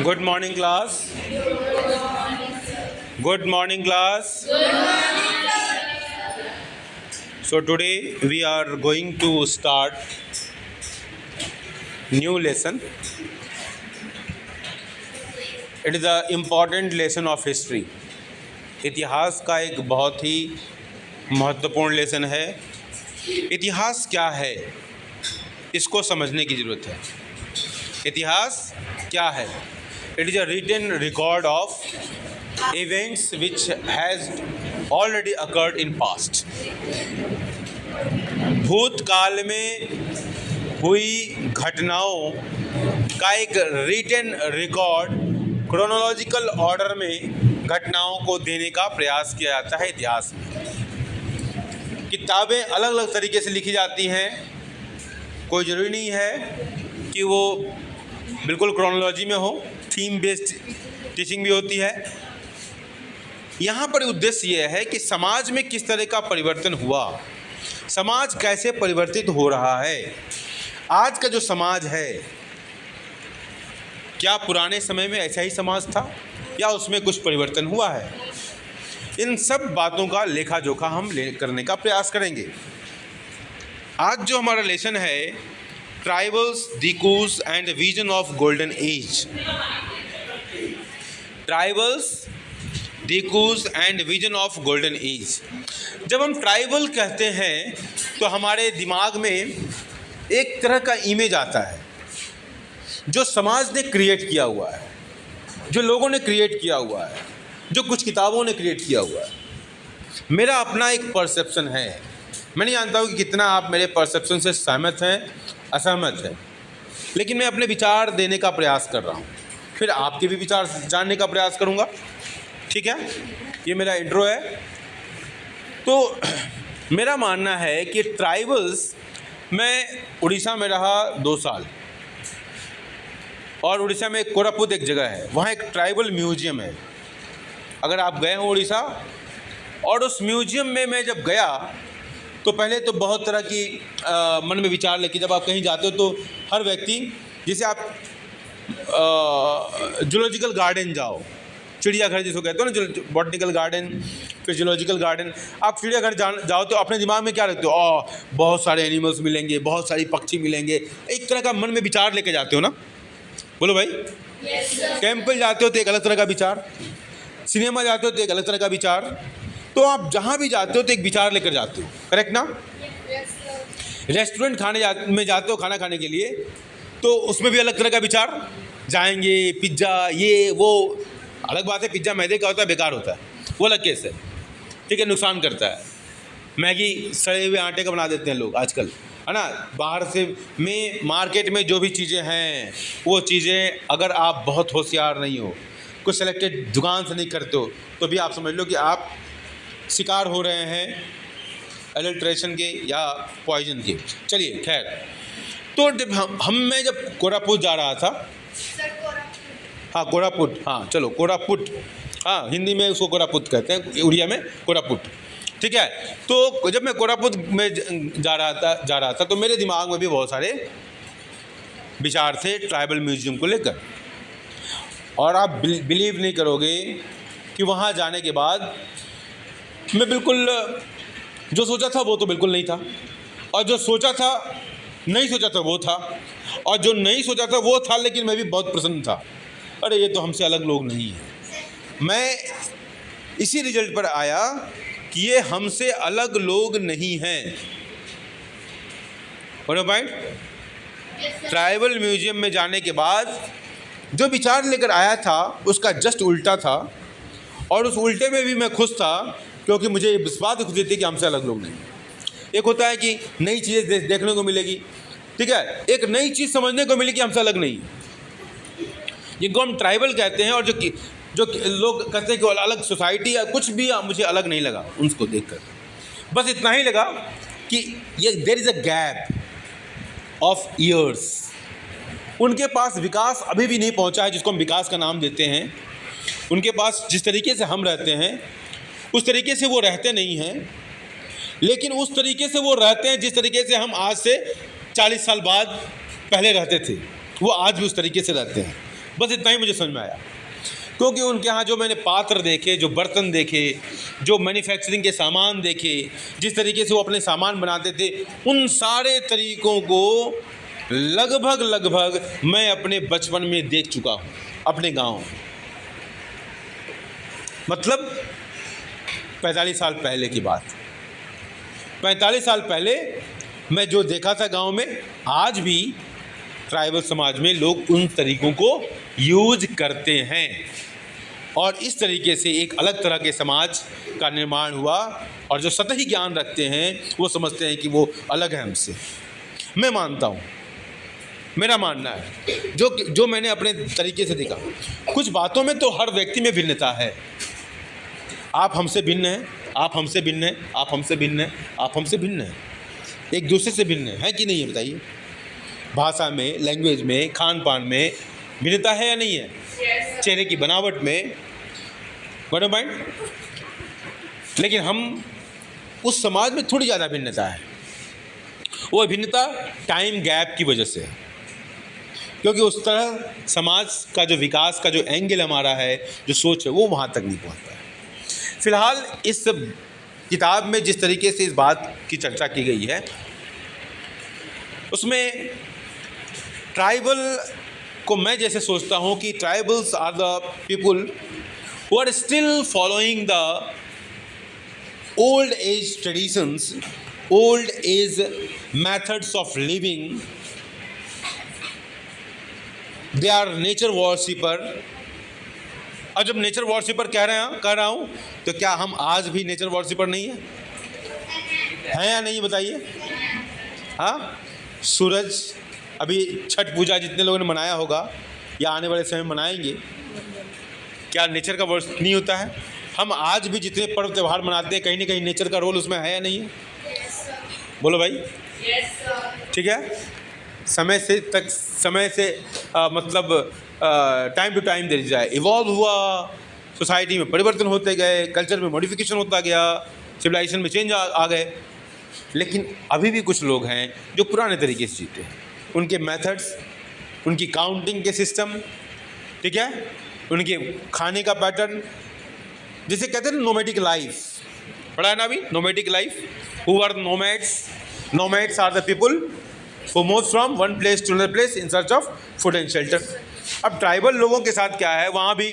Good morning, class. Good morning, class. So today we are going to start new lesson. It is an important lesson of history. इतिहास का एक बहुत ही महत्वपूर्ण lesson है. इतिहास क्या है, इसको समझने की ज़रूरत है. इतिहास क्या है? It is a written record of events which has already occurred in past. भूतकाल में हुई घटनाओं का एक रिटन रिकॉर्ड क्रोनोलॉजिकल ऑर्डर में घटनाओं को देने का प्रयास किया जाता है. इतिहास में किताबें अलग अलग तरीके से लिखी जाती हैं. कोई ज़रूरी नहीं है कि वो बिल्कुल क्रोनोलॉजी में हो. थीम बेस्ड टीचिंग भी होती है. यहाँ पर उद्देश्य यह है कि समाज में किस तरह का परिवर्तन हुआ, समाज कैसे परिवर्तित हो रहा है. आज का जो समाज है, क्या पुराने समय में ऐसा ही समाज था या उसमें कुछ परिवर्तन हुआ है? इन सब बातों का लेखा जोखा हम करने का प्रयास करेंगे. आज जो हमारा लेसन है, tribals, dikus and vision of golden as. Tribals, dikus and vision of golden as. जब हम ट्राइबल कहते हैं तो हमारे दिमाग में एक तरह का इमेज आता है जो समाज ने क्रिएट किया हुआ है, जो लोगों ने क्रिएट किया हुआ है, जो कुछ किताबों ने क्रिएट किया हुआ है. मेरा अपना एक परसेप्शन है. मैं नहीं जानता हूँ कि कितना आप मेरे परसेप्शन से सहमत हैं, असहमत हैं, लेकिन मैं अपने विचार देने का प्रयास कर रहा हूँ. फिर आपके भी विचार जानने का प्रयास करूँगा. ठीक है, ये मेरा इंट्रो है. तो मेरा मानना है कि ट्राइबल्स, मैं उड़ीसा में रहा 2 साल और उड़ीसा में कोरापुट एक जगह है, वहाँ एक ट्राइबल म्यूजियम है. अगर आप गए हो उड़ीसा, और उस म्यूजियम में मैं जब गया तो पहले तो बहुत तरह की मन में विचार लेके जब आप कहीं जाते हो तो हर व्यक्ति, जैसे आप जूलॉजिकल गार्डन जाओ, चिड़ियाघर जिसको कहते हो ना, बॉटनिकल गार्डन, फिर जूलॉजिकल गार्डन. आप चिड़ियाघर जाओ तो अपने दिमाग में क्या रखते हो? बहुत सारे एनिमल्स मिलेंगे, बहुत सारी पक्षी मिलेंगे. एक तरह का मन में विचार लेके जाते हो ना. बोलो भाई. टेम्पल जाते हो तो एक अलग तरह का विचार, सिनेमा जाते हो तो एक अलग तरह का विचार. तो आप जहाँ भी जाते हो तो एक विचार लेकर जाते हो. करेक्ट ना? रेस्टोरेंट में जाते हो खाना खाने के लिए, तो उसमें भी अलग तरह का विचार. जाएंगे पिज्ज़ा, ये वो. अलग बात है, पिज्ज़ा मैदे का होता है, बेकार होता है, वो अलग केस है. ठीक है, नुकसान करता है. मैगी सड़े हुए आटे का बना देते हैं लोग आजकल, है ना. बाहर से में मार्केट में जो भी चीज़ें हैं, वो चीज़ें अगर आप बहुत होशियार नहीं हो, कुछ सेलेक्टेड दुकान से नहीं करते हो, तो भी आप समझ लो कि आप शिकार हो रहे हैं एडल्ट्रेशन के या पॉइजन के. चलिए खैर, तो जब मैं जब कोरापुट जा रहा था, हाँ कोरापुट, हाँ चलो कोरापुट, हाँ हिंदी में उसको कोरापुट कहते हैं, उड़िया में कोरापुट. ठीक है, तो जब मैं कोरापुट में जा रहा था तो मेरे दिमाग में भी बहुत सारे विचार थे ट्राइबल म्यूजियम को लेकर. और आप बिलीव नहीं करोगे कि वहाँ जाने के बाद मैं बिल्कुल जो सोचा था वो तो बिल्कुल नहीं था, और जो सोचा था नहीं सोचा था वो था, और जो नहीं सोचा था वो था, लेकिन मैं भी बहुत प्रसन्न था. अरे ये तो हमसे अलग लोग नहीं हैं. मैं इसी रिजल्ट पर आया कि ये हमसे अलग लोग नहीं हैं. पॉइंट. ट्राइबल म्यूजियम में जाने के बाद जो विचार लेकर आया था उसका जस्ट उल्टा था, और उस उल्टे में भी मैं खुश था, क्योंकि मुझे इस बात की खुशी थी कि हमसे अलग लोग नहीं. एक होता है कि नई चीज़ें देखने को मिलेगी, ठीक है, एक नई चीज़ समझने को मिलेगी, हमसे अलग नहीं, जिनको हम ट्राइबल कहते हैं. और जो लोग कहते हैं कि अलग सोसाइटी या कुछ भी, मुझे अलग नहीं लगा उनको देखकर. बस इतना ही लगा कि ये there is a gap of years. उनके पास विकास अभी भी नहीं पहुंचा है, जिसको हम विकास का नाम देते हैं. उनके पास जिस तरीके से हम रहते हैं उस तरीके से वो रहते नहीं हैं, लेकिन उस तरीके से वो रहते हैं जिस तरीके से हम आज से 40 साल बाद पहले रहते थे, वो आज भी उस तरीके से रहते हैं. बस इतना ही मुझे समझ में आया, क्योंकि उनके यहाँ जो मैंने पात्र देखे, जो बर्तन देखे, जो मैन्युफैक्चरिंग के सामान देखे, जिस तरीके से वो अपने सामान बनाते थे, उन सारे तरीक़ों को लगभग मैं अपने बचपन में देख चुका हूँ अपने गांव में। मतलब 45 साल पहले की बात। 45 साल पहले मैं जो देखा था गांव में, आज भी ट्राइबल समाज में लोग उन तरीक़ों को यूज करते हैं, और इस तरीके से एक अलग तरह के समाज का निर्माण हुआ। और जो सतही ज्ञान रखते हैं वो समझते हैं कि वो अलग है हमसे। मैं मानता हूँ, मेरा मानना है, जो मैंने अपने तरीके से देखा, कुछ बातों में तो हर व्यक्ति में भिन्नता है। आप हमसे भिन्न हैं, आप हमसे भिन्न हैं, आप हमसे भिन्न हैं, आप हमसे भिन्न हैं, एक दूसरे से भिन्न है कि नहीं है? बताइए। भाषा में, लैंग्वेज में, खान पान में भिन्नता है या नहीं है? चेहरे की बनावट में, बड़ा माइंड। लेकिन हम उस समाज में थोड़ी ज़्यादा भिन्नता है। वो भिन्नता टाइम गैप की वजह से है, क्योंकि उस तरह समाज का जो विकास का जो एंगल हमारा है, जो सोच है, वो वहाँ तक नहीं पहुँचता है। फ़िलहाल इस किताब में जिस तरीके से इस बात की चर्चा की गई है, उसमें ट्राइबल को मैं जैसे सोचता हूँ कि tribals are the people who are still following the old age traditions, old age methods of living. They are nature worshipper. और जब नेचर वॉर्शिपर कह रहा हूँ, तो क्या हम आज भी नेचर वॉर्शिपर नहीं है या नहीं? बताइए। हाँ, सूरज, अभी छठ पूजा जितने लोगों ने मनाया होगा या आने वाले समय मनाएंगे, क्या नेचर का वर्षिप नहीं होता है? हम आज भी जितने पर्व त्यौहार मनाते हैं, कहीं ना कहीं नेचर का रोल उसमें है या नहीं है? बोलो भाई। ठीक है। समय से मतलब टाइम टू टाइम देरी जाए, इवॉल्व हुआ, सोसाइटी में परिवर्तन होते गए, कल्चर में मॉडिफिकेशन होता गया, सिविलाइजेशन में चेंज आ गए। लेकिन अभी भी कुछ लोग हैं जो पुराने तरीके से जीते हैं। उनके मेथड्स, उनकी काउंटिंग के सिस्टम, ठीक है, उनके खाने का पैटर्न, जिसे कहते हैं नोमैडिक लाइफ, पढ़ा है ना अभी? Nomadic life. Who are nomads? Nomads are the people who move from one place to another place in search of food and shelter. अब ट्राइबल लोगों के साथ क्या है, वहाँ भी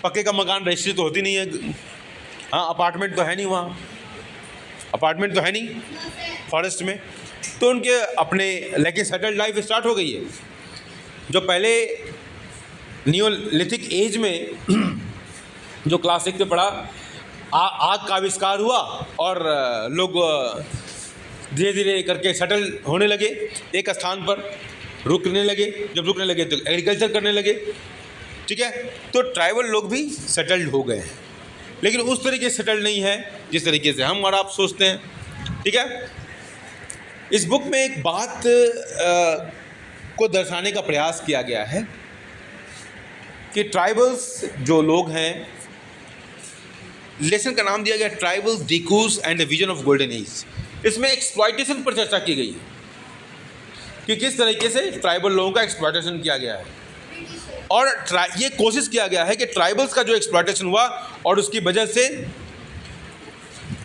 पक्के का मकान रजिस्ट्री तो होती नहीं है। हाँ, अपार्टमेंट तो है नहीं वहाँ, अपार्टमेंट तो है नहीं फॉरेस्ट में, तो उनके अपने लेकिन सेटल्ड लाइफ स्टार्ट हो गई है। जो पहले नियोलिथिक एज में जो क्लास 6 में पढ़ा, आग का आविष्कार हुआ और लोग धीरे धीरे करके सेटल होने लगे, एक स्थान पर रुकने लगे। जब रुकने लगे तो एग्रीकल्चर करने लगे, ठीक है। तो ट्राइबल लोग भी सेटल्ड हो गए हैं, लेकिन उस तरीके से सेटल्ड नहीं है जिस तरीके से हम और आप सोचते हैं, ठीक है। इस बुक में एक बात को दर्शाने का प्रयास किया गया है कि ट्राइबल्स जो लोग हैं, लेसन का नाम दिया गया tribals, Dikus and the vision of golden age. इसमें एक्सप्लॉयटेशन पर चर्चा की गई है कि किस तरीके से ट्राइबल लोगों का एक्सप्लॉयटेशन किया गया है, और ये कोशिश किया गया है कि ट्राइबल्स का जो एक्सप्लॉयटेशन हुआ और उसकी वजह से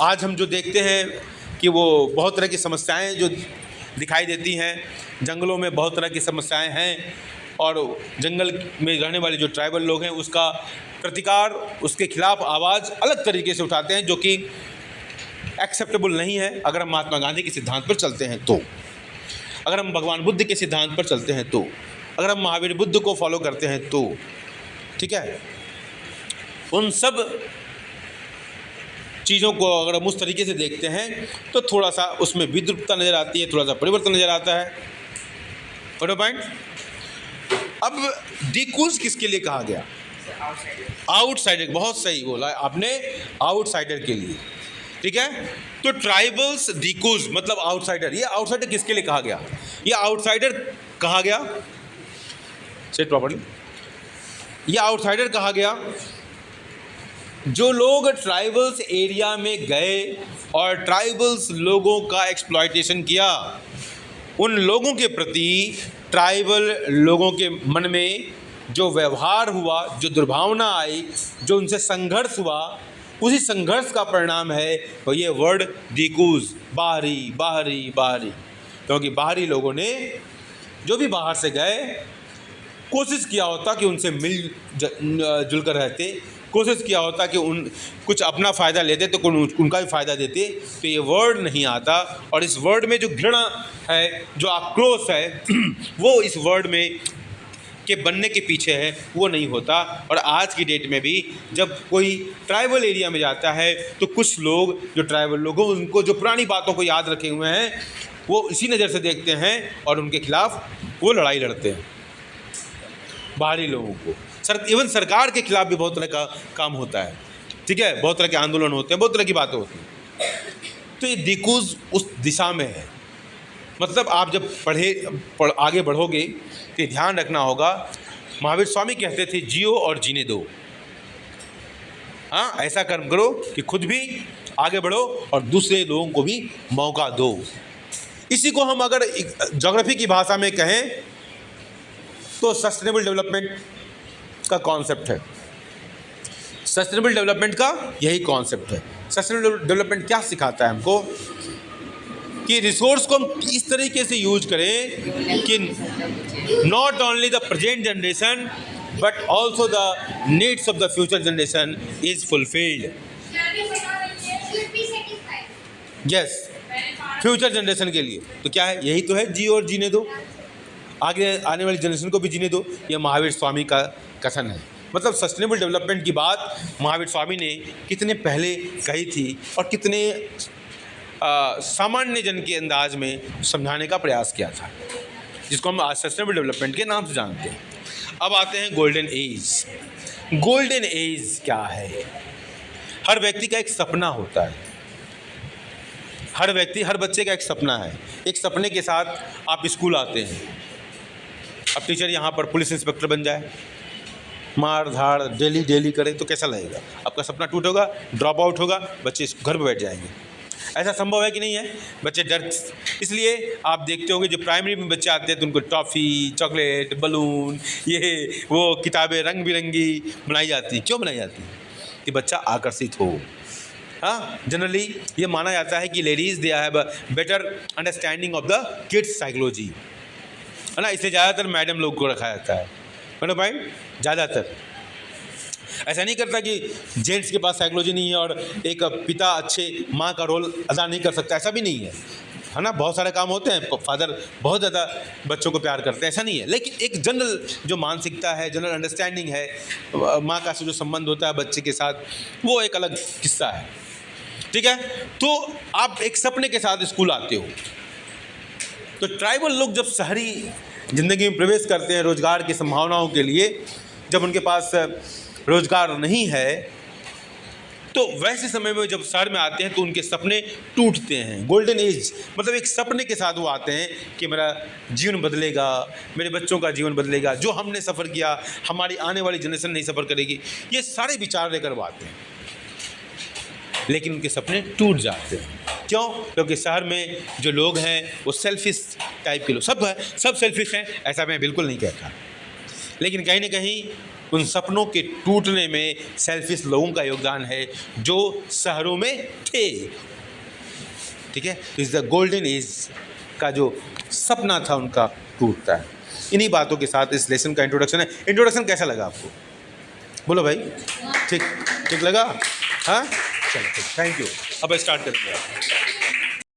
आज हम जो देखते हैं कि वो बहुत तरह की समस्याएं जो दिखाई देती हैं, जंगलों में बहुत तरह की समस्याएं हैं, और जंगल में रहने वाले जो ट्राइबल लोग हैं उसका प्रतिकार, उसके खिलाफ आवाज़ अलग तरीके से उठाते हैं, जो कि एक्सेप्टेबल नहीं है अगर हम महात्मा गांधी के सिद्धांत पर चलते हैं तो, अगर हम भगवान बुद्ध के सिद्धांत पर चलते हैं तो, अगर हम महावीर बुद्ध को फॉलो करते हैं तो, ठीक है। उन सब चीज़ों को अगर हम उस तरीके से देखते हैं तो थोड़ा सा उसमें विद्रुपता नज़र आती है, थोड़ा सा परिवर्तन नज़र आता है। बड़ा पॉइंट। अब डिकूज किसके लिए कहा गया? आउटसाइडर। बहुत सही बोला आपने, आउटसाइडर के लिए, ठीक है। तो ट्राइबल्स, डिकूज मतलब आउटसाइडर। ये आउटसाइडर किसके लिए कहा गया? ये आउटसाइडर कहा गया, सेट प्रॉपर्ली, ये आउटसाइडर कहा गया जो लोग ट्राइबल्स एरिया में गए और ट्राइबल्स लोगों का एक्सप्लॉयटेशन किया। उन लोगों के प्रति ट्राइबल लोगों के मन में जो व्यवहार हुआ, जो दुर्भावना आई, जो उनसे संघर्ष हुआ, उसी संघर्ष का परिणाम है वो ये वर्ड दिकूज, बाहरी बाहरी बाहरी। क्योंकि बाहरी लोगों ने जो भी बाहर से गए कोशिश किया होता कि उनसे मिल जुल कर रहते, कोशिश किया होता कि उन कुछ अपना फ़ायदा लेते तो उनका भी फ़ायदा देते, तो ये वर्ड नहीं आता। और इस वर्ड में जो घृणा है, जो आक्रोश है, वो इस वर्ड में के बनने के पीछे है, वो नहीं होता। और आज की डेट में भी जब कोई ट्राइबल एरिया में जाता है तो कुछ लोग जो ट्राइबल लोग हैं उनको जो पुरानी बातों को याद रखे हुए हैं वो इसी नज़र से देखते हैं और उनके खिलाफ वो लड़ाई लड़ते हैं। बाहरी लोगों को इवन सरकार के खिलाफ भी बहुत तरह का काम होता है, ठीक है, बहुत तरह के आंदोलन होते हैं, बहुत तरह की बातें होती हैं। तो ये दिकूज उस दिशा में है। मतलब आप जब आगे बढ़ोगे तो ध्यान रखना होगा, महावीर स्वामी कहते थे जियो और जीने दो। हाँ, ऐसा कर्म करो कि खुद भी आगे बढ़ो और दूसरे लोगों को भी मौका दो। इसी को हम अगर ज्योग्राफी की भाषा में कहें तो सस्टेनेबल डेवलपमेंट का कॉन्सेप्ट है। सस्टेनेबल डेवलपमेंट का यही कॉन्सेप्ट है। सस्टेनेबल डेवलपमेंट क्या सिखाता है हमको कि रिसोर्स को हम इस तरीके से यूज करें कि not only the present generation but also the needs of the future generation is fulfilled. Yes, future generation के लिए तो क्या है, यही तो है जियो और जीने दो, आगे आने वाली जनरेशन को भी जीने दो। यह महावीर स्वामी का कथन है। मतलब सस्टेनेबल डेवलपमेंट की बात महावीर स्वामी ने कितने पहले कही थी और कितने सामान्य जन के अंदाज में समझाने का प्रयास किया था, जिसको हम आज सस्टेनेबल डेवलपमेंट के नाम से जानते हैं। अब आते हैं गोल्डन एज। गोल्डन एज क्या है? हर व्यक्ति का एक सपना होता है, हर बच्चे का एक सपना है। एक सपने के साथ आप स्कूल आते हैं। अब टीचर यहाँ पर पुलिस इंस्पेक्टर बन जाए, मार धाड़ डेली करे तो कैसा लगेगा? आपका सपना टूटेगा, ड्रॉप आउट होगा, बच्चे घर पर बैठ जाएंगे। ऐसा संभव है कि नहीं है? बच्चे डर, इसलिए आप देखते होंगे जो प्राइमरी में बच्चे आते हैं तो उनको टॉफ़ी, चॉकलेट, बलून, ये वो किताबें रंग बिरंगी बनाई जाती। क्यों बनाई जाती? कि बच्चा आकर्षित हो। हाँ, जनरली ये माना जाता है कि ladies they have better understanding of the kids psychology, है ना, इसलिए ज़्यादातर मैडम लोग को रखा जाता है ना भाई। ज़्यादातर ऐसा नहीं करता कि जेंट्स के पास साइकोलॉजी नहीं है और एक पिता अच्छे माँ का रोल अदा नहीं कर सकता, ऐसा भी नहीं है ना। बहुत सारे काम होते हैं, फादर बहुत ज़्यादा बच्चों को प्यार करते हैं, ऐसा नहीं है। लेकिन एक जनरल जो मानसिकता है, जनरल अंडरस्टैंडिंग है, माँ का जो संबंध होता है बच्चे के साथ, वो एक अलग किस्सा है, ठीक है। तो आप एक सपने के साथ स्कूल आते हो। तो ट्राइबल लोग जब शहरी ज़िंदगी में प्रवेश करते हैं रोज़गार की संभावनाओं के लिए, जब उनके पास रोज़गार नहीं है, तो वैसे समय में जब शहर में आते हैं तो उनके सपने टूटते हैं। गोल्डन एज मतलब एक सपने के साथ वो आते हैं कि मेरा जीवन बदलेगा, मेरे बच्चों का जीवन बदलेगा, जो हमने सफ़र किया हमारी आने वाली जनरेशन नहीं सफ़र करेगी, ये सारे विचार लेकर वो आते हैं। लेकिन उनके सपने टूट जाते हैं। क्यों? क्योंकि शहर में जो लोग हैं वो सेल्फिश टाइप के लोग, सब सेल्फिश हैं, ऐसा मैं बिल्कुल नहीं कहता। लेकिन कहीं ना कहीं उन सपनों के टूटने में सेल्फिश लोगों का योगदान है जो शहरों में थे, ठीक है। तो इस द गोल्डन एज का जो सपना था उनका टूटता है। इन्हीं बातों के साथ इस लेसन का इंट्रोडक्शन है। इंट्रोडक्शन कैसा लगा आपको? बोलो भाई, ठीक लगा? हाँ, चलो ठीक, थैंक यू। अब स्टार्ट करेंगे।